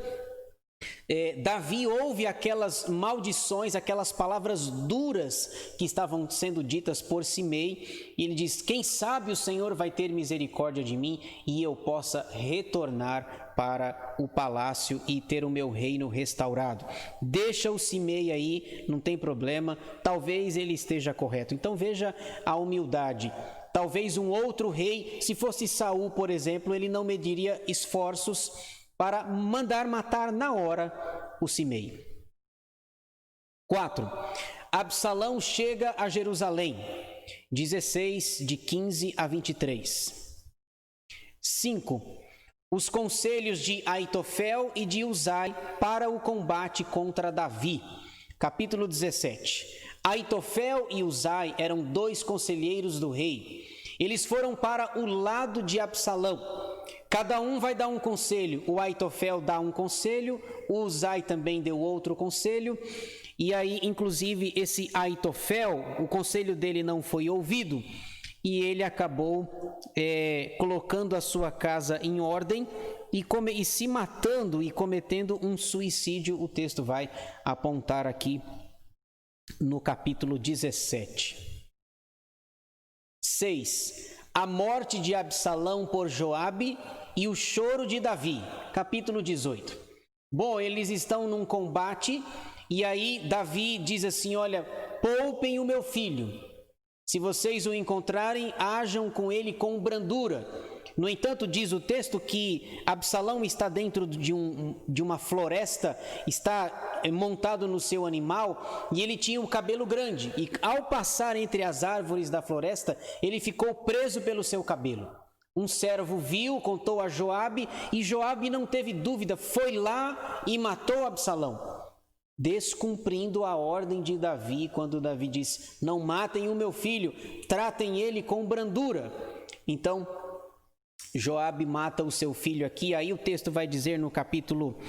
Davi ouve aquelas maldições, aquelas palavras duras que estavam sendo ditas por Simei, e ele diz, quem sabe o Senhor vai ter misericórdia de mim e eu possa retornar para o palácio e ter o meu reino restaurado. Deixa o Simei aí, não tem problema, talvez ele esteja correto. Então veja a humildade. Talvez um outro rei, se fosse Saul, por exemplo, ele não mediria esforços para mandar matar na hora o Simei. 4. Absalão chega a Jerusalém. 16, de 15 a 23. 5. Os conselhos de Aitofel e de Uzai para o combate contra Davi. Capítulo 17. Aitofel e Uzai eram 2 conselheiros do rei. Eles foram para o lado de Absalão. Cada um vai dar um conselho. O Aitofel dá um conselho, o Uzai também deu outro conselho. E aí, inclusive, esse Aitofel, o conselho dele não foi ouvido. E ele acabou colocando a sua casa em ordem e se matando e cometendo um suicídio. O texto vai apontar aqui no capítulo 17. 6. A morte de Absalão por Joabe e o choro de Davi. Capítulo 18. Bom, eles estão num combate e aí Davi diz assim, olha, poupem o meu filho. Se vocês o encontrarem, hajam com ele com brandura. No entanto, diz o texto que Absalão está dentro de uma floresta, está montado no seu animal, e ele tinha um cabelo grande. E ao passar entre as árvores da floresta, ele ficou preso pelo seu cabelo. Um servo viu, contou a Joabe, e Joabe não teve dúvida, foi lá e matou Absalão, descumprindo a ordem de Davi, quando Davi diz, não matem o meu filho, tratem ele com brandura. Então, Joabe mata o seu filho aqui, aí o texto vai dizer no capítulo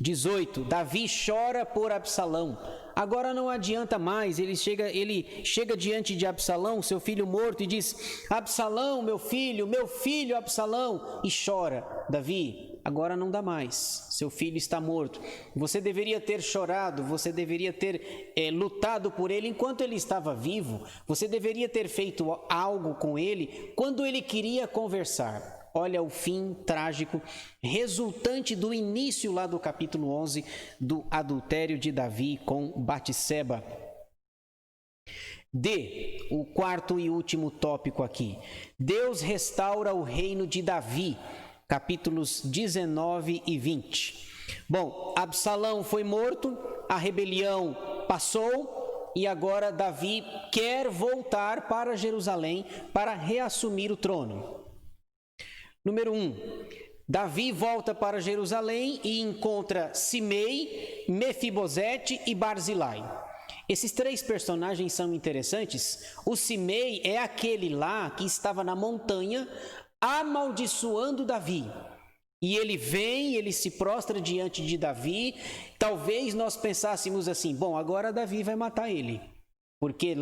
18, Davi chora por Absalão. Agora não adianta mais, ele chega diante de Absalão, seu filho morto, e diz, Absalão, meu filho Absalão, e chora. Davi, agora não dá mais, seu filho está morto. Você deveria ter chorado, você deveria ter lutado por ele enquanto ele estava vivo, você deveria ter feito algo com ele quando ele queria conversar. Olha o fim trágico, resultante do início lá do capítulo 11, do adultério de Davi com Batseba. D, o quarto e último tópico aqui. Deus restaura o reino de Davi, capítulos 19 e 20. Bom, Absalão foi morto, a rebelião passou e agora Davi quer voltar para Jerusalém para reassumir o trono. Número 1, Davi volta para Jerusalém e encontra Simei, Mefibosete e Barzilai. Esses 3 personagens são interessantes. O Simei é aquele lá que estava na montanha amaldiçoando Davi. E ele vem, ele se prostra diante de Davi. Talvez nós pensássemos assim, bom, agora Davi vai matar ele. Porque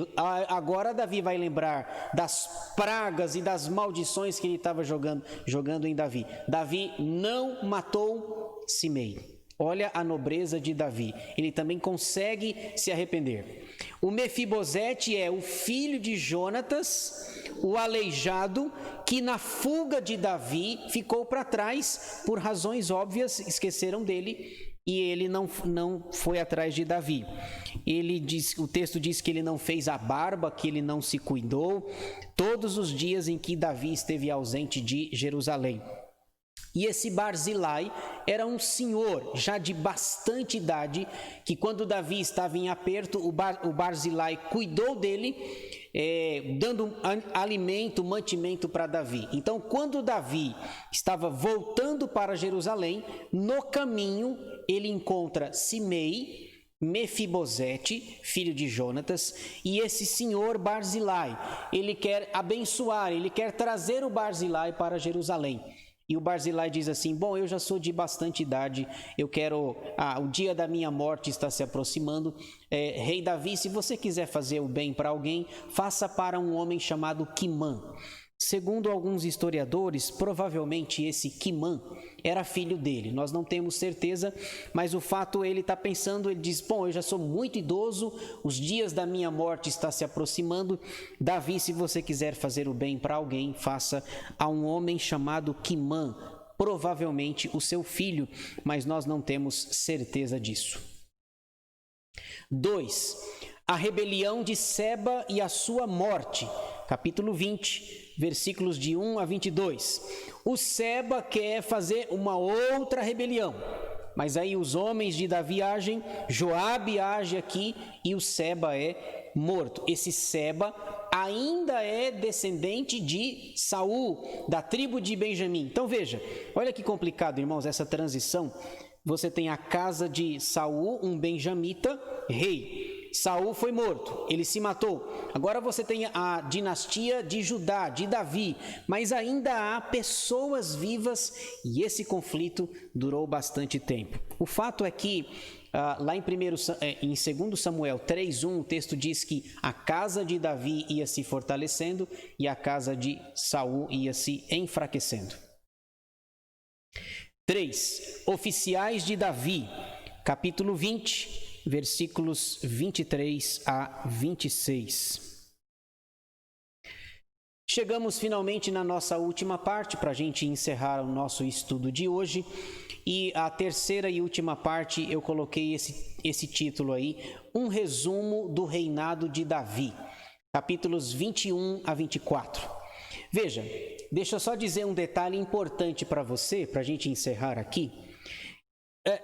agora Davi vai lembrar das pragas e das maldições que ele estava jogando em Davi. Davi não matou Simei. Olha a nobreza de Davi. Ele também consegue se arrepender. O Mefibosete é o filho de Jonatas, o aleijado, que na fuga de Davi ficou para trás, por razões óbvias, esqueceram dele e ele não foi atrás de Davi. O texto diz que ele não fez a barba, que ele não se cuidou, todos os dias em que Davi esteve ausente de Jerusalém. E esse Barzilai era um senhor já de bastante idade, que quando Davi estava em aperto, o Barzilai cuidou dele, dando alimento, mantimento para Davi. Então, quando Davi estava voltando para Jerusalém, no caminho ele encontra Simei, Mefibosete, filho de Jonatas, e esse senhor Barzilai. Ele quer abençoar, ele quer trazer o Barzilai para Jerusalém. E o Barzilai diz assim: bom, eu já sou de bastante idade, eu quero, o dia da minha morte está se aproximando, rei Davi, se você quiser fazer o bem para alguém, faça para um homem chamado Quimã. Segundo alguns historiadores, provavelmente esse Quimã era filho dele. Nós não temos certeza, mas o fato, ele está pensando, ele diz: bom, eu já sou muito idoso, os dias da minha morte estão se aproximando. Davi, se você quiser fazer o bem para alguém, faça a um homem chamado Quimã, provavelmente o seu filho, mas nós não temos certeza disso. 2. A rebelião de Seba e a sua morte. Capítulo 20, versículos de 1 a 22. O Seba quer fazer uma outra rebelião, mas aí os homens de Davi agem, Joabe age aqui e o Seba é morto. Esse Seba ainda é descendente de Saul, da tribo de Benjamim. Então veja, olha que complicado, irmãos, essa transição. Você tem a casa de Saul, um benjamita, rei. Saul foi morto, ele se matou. Agora você tem a dinastia de Judá, de Davi, mas ainda há pessoas vivas e esse conflito durou bastante tempo. O fato é que lá em 2 Samuel 3:1, o texto diz que a casa de Davi ia se fortalecendo e a casa de Saul ia se enfraquecendo. 3. Oficiais de Davi, capítulo 20, versículos 23 a 26. Chegamos finalmente na nossa última parte para a gente encerrar o nosso estudo de hoje. E a terceira e última parte eu coloquei esse título aí, um resumo do reinado de Davi, capítulos 21 a 24. Veja, deixa eu só dizer um detalhe importante para você, para a gente encerrar aqui.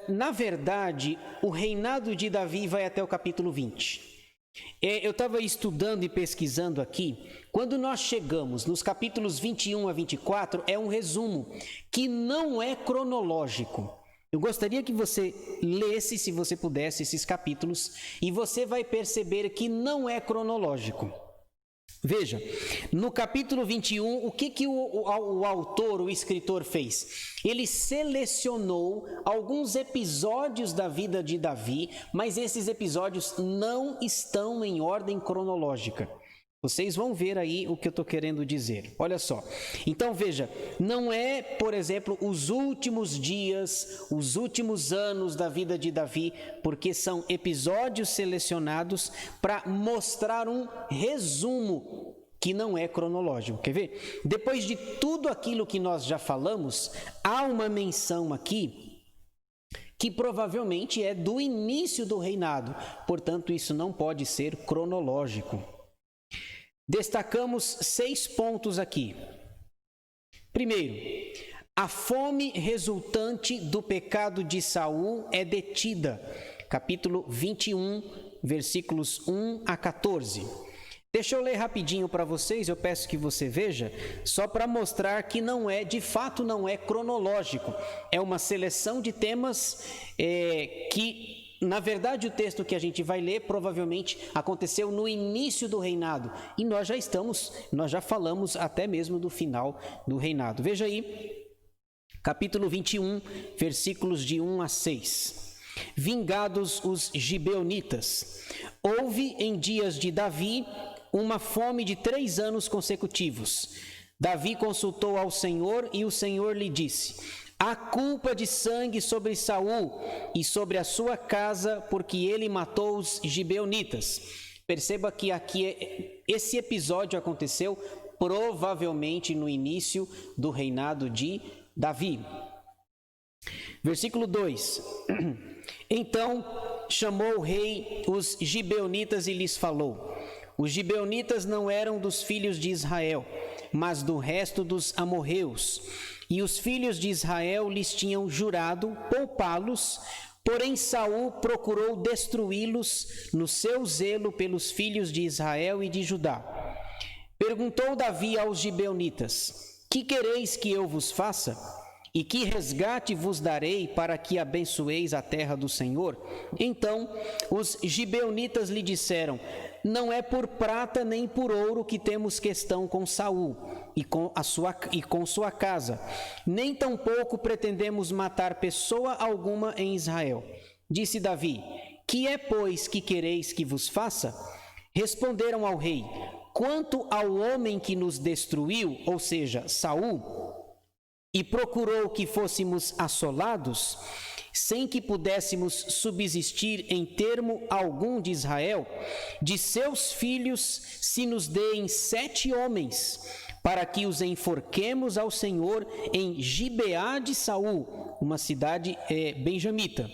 Na verdade, o reinado de Davi vai até o capítulo 20. Eu estava estudando e pesquisando aqui. Quando nós chegamos nos capítulos 21 a 24, é um resumo que não é cronológico. Eu gostaria que você lesse, se você pudesse, esses capítulos, e você vai perceber que não é cronológico. Veja, no capítulo 21, o que o autor, o escritor fez? Ele selecionou alguns episódios da vida de Davi, mas esses episódios não estão em ordem cronológica. Vocês vão ver aí o que eu estou querendo dizer. Olha só. Então veja, não é, por exemplo, os últimos dias, os últimos anos da vida de Davi, porque são episódios selecionados para mostrar um resumo que não é cronológico. Quer ver? Depois de tudo aquilo que nós já falamos, há uma menção aqui que provavelmente é do início do reinado. Portanto, isso não pode ser cronológico. Destacamos 6 pontos aqui. Primeiro, a fome resultante do pecado de Saul é detida. Capítulo 21, versículos 1 a 14. Deixa eu ler rapidinho para vocês, eu peço que você veja, só para mostrar que não é, de fato não é cronológico. É uma seleção de temas que... Na verdade, o texto que a gente vai ler provavelmente aconteceu no início do reinado. E nós já falamos até mesmo do final do reinado. Veja aí, capítulo 21, versículos de 1 a 6. Vingados os gibeonitas. Houve em dias de Davi uma fome de 3 anos consecutivos. Davi consultou ao Senhor e o Senhor lhe disse: há culpa de sangue sobre Saul e sobre a sua casa, porque ele matou os gibeonitas. Perceba que aqui esse episódio aconteceu provavelmente no início do reinado de Davi. Versículo 2. Então chamou o rei os gibeonitas e lhes falou. Os gibeonitas não eram dos filhos de Israel, mas do resto dos amorreus. E os filhos de Israel lhes tinham jurado poupá-los, porém Saul procurou destruí-los no seu zelo pelos filhos de Israel e de Judá. Perguntou Davi aos gibeonitas: que quereis que eu vos faça? E que resgate vos darei para que abençoeis a terra do Senhor? Então os gibeonitas lhe disseram: não é por prata nem por ouro que temos questão com Saul e com sua casa, nem tampouco pretendemos matar pessoa alguma em Israel. Disse Davi: que é, pois, que quereis que vos faça? Responderam ao rei: quanto ao homem que nos destruiu, ou seja, Saul, e procurou que fôssemos assolados, sem que pudéssemos subsistir em termo algum de Israel, de seus filhos se nos deem 7 homens, para que os enforquemos ao Senhor em Gibeá de Saul, uma cidade benjamita.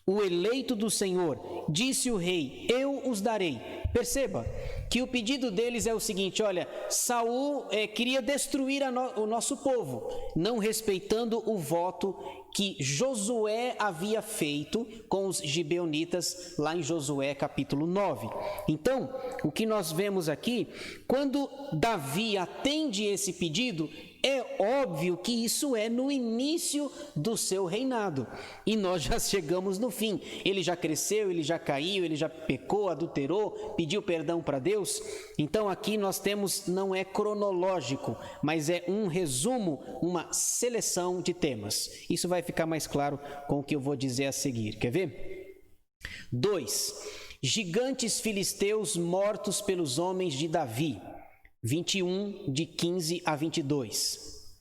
O eleito do Senhor, disse o rei: eu os darei. Perceba que o pedido deles é o seguinte: olha, Saul queria destruir o nosso povo, não respeitando o voto que Josué havia feito com os gibeonitas lá em Josué capítulo 9. Então, o que nós vemos aqui, quando Davi atende esse pedido, é óbvio que isso é no início do seu reinado, e nós já chegamos no fim. Ele já cresceu, ele já caiu, ele já pecou, adulterou, pediu perdão para Deus. Então aqui nós temos, não é cronológico, mas é um resumo, uma seleção de temas. Isso vai ficar mais claro com o que eu vou dizer a seguir. Quer ver? 2. Gigantes filisteus mortos pelos homens de Davi. 21, de 15 a 22.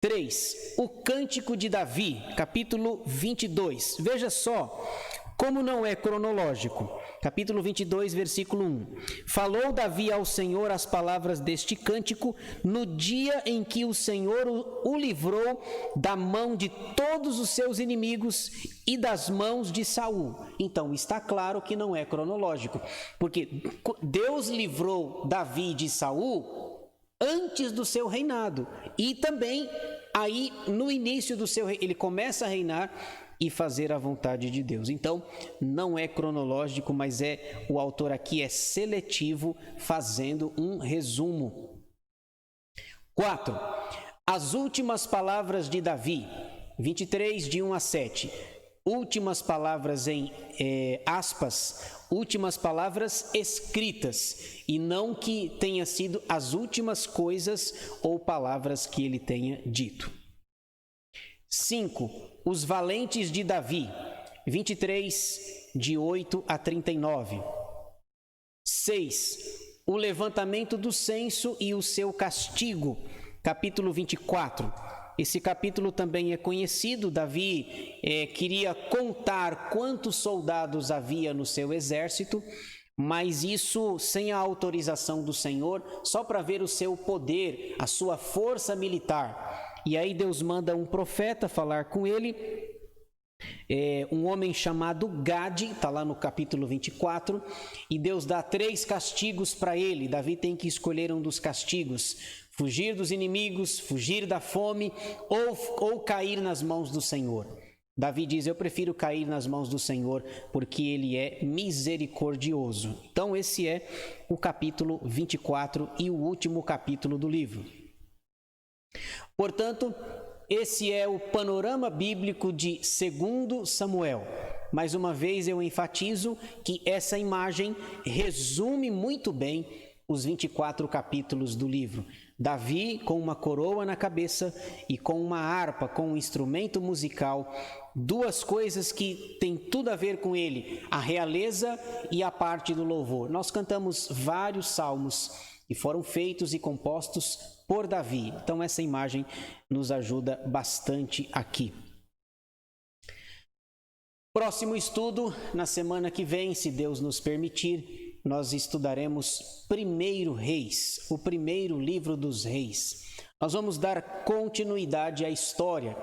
3. O Cântico de Davi, capítulo 22. Veja só como não é cronológico. Capítulo 22, versículo 1. Falou Davi ao Senhor as palavras deste cântico no dia em que o Senhor o livrou da mão de todos os seus inimigos e das mãos de Saul. Então está claro que não é cronológico, porque Deus livrou Davi de Saul antes do seu reinado, e também aí no início do seu ele começa a reinar e fazer a vontade de Deus. Então, não é cronológico, mas o autor aqui é seletivo, fazendo um resumo. 4. As últimas palavras de Davi, 23, de 1 a 7. Últimas palavras em aspas, últimas palavras escritas, e não que tenha sido as últimas coisas ou palavras que ele tenha dito. 5. Os valentes de Davi, 23, de 8 a 39. 6. O levantamento do censo e o seu castigo, capítulo 24. Esse capítulo também é conhecido. Davi queria contar quantos soldados havia no seu exército, mas isso sem a autorização do Senhor, só para ver o seu poder, a sua força militar. E aí Deus manda um profeta falar com ele, um homem chamado Gade, está lá no capítulo 24, e Deus dá 3 castigos para ele. Davi tem que escolher um dos castigos: fugir dos inimigos, fugir da fome ou cair nas mãos do Senhor. Davi diz: eu prefiro cair nas mãos do Senhor, porque Ele é misericordioso. Então esse é o capítulo 24 e o último capítulo do livro. Portanto, esse é o panorama bíblico de 2 Samuel. Mais uma vez eu enfatizo que essa imagem resume muito bem os 24 capítulos do livro. Davi com uma coroa na cabeça e com uma harpa, com um instrumento musical, 2 coisas que têm tudo a ver com ele: a realeza e a parte do louvor. Nós cantamos vários salmos e foram feitos e compostos por Davi. Então essa imagem nos ajuda bastante aqui. Próximo estudo, na semana que vem, se Deus nos permitir, nós estudaremos 1 Reis, o primeiro livro dos reis. Nós vamos dar continuidade à história.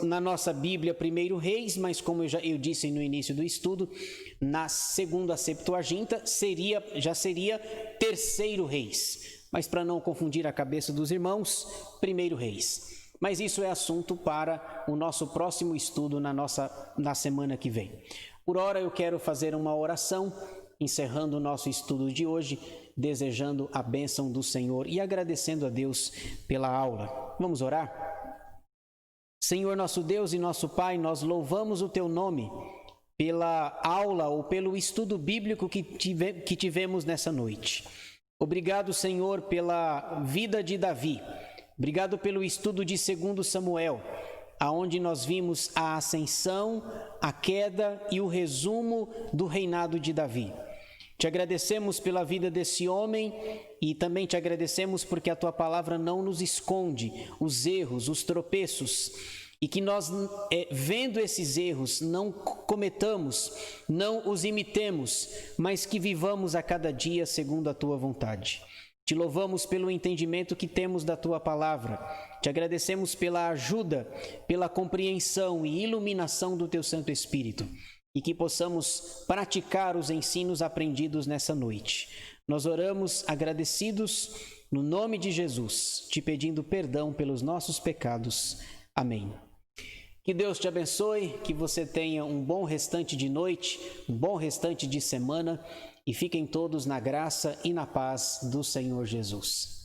Na nossa Bíblia, 1 Reis, mas como eu disse no início do estudo, na segunda Septuaginta já seria 3 Reis. Mas para não confundir a cabeça dos irmãos, 1 Reis. Mas isso é assunto para o nosso próximo estudo na semana que vem. Por ora, eu quero fazer uma oração, encerrando o nosso estudo de hoje, desejando a bênção do Senhor e agradecendo a Deus pela aula. Vamos orar? Senhor nosso Deus e nosso Pai, nós louvamos o Teu nome pela aula ou pelo estudo bíblico que tivemos nessa noite. Obrigado, Senhor, pela vida de Davi. Obrigado pelo estudo de 2 Samuel, aonde nós vimos a ascensão, a queda e o resumo do reinado de Davi. Te agradecemos pela vida desse homem e também te agradecemos porque a Tua palavra não nos esconde os erros, os tropeços, e que nós, vendo esses erros, não cometamos, não os imitemos, mas que vivamos a cada dia segundo a Tua vontade. Te louvamos pelo entendimento que temos da Tua palavra. Te agradecemos pela ajuda, pela compreensão e iluminação do Teu Santo Espírito. E que possamos praticar os ensinos aprendidos nessa noite. Nós oramos agradecidos no nome de Jesus, te pedindo perdão pelos nossos pecados. Amém. Que Deus te abençoe, que você tenha um bom restante de noite, um bom restante de semana e fiquem todos na graça e na paz do Senhor Jesus.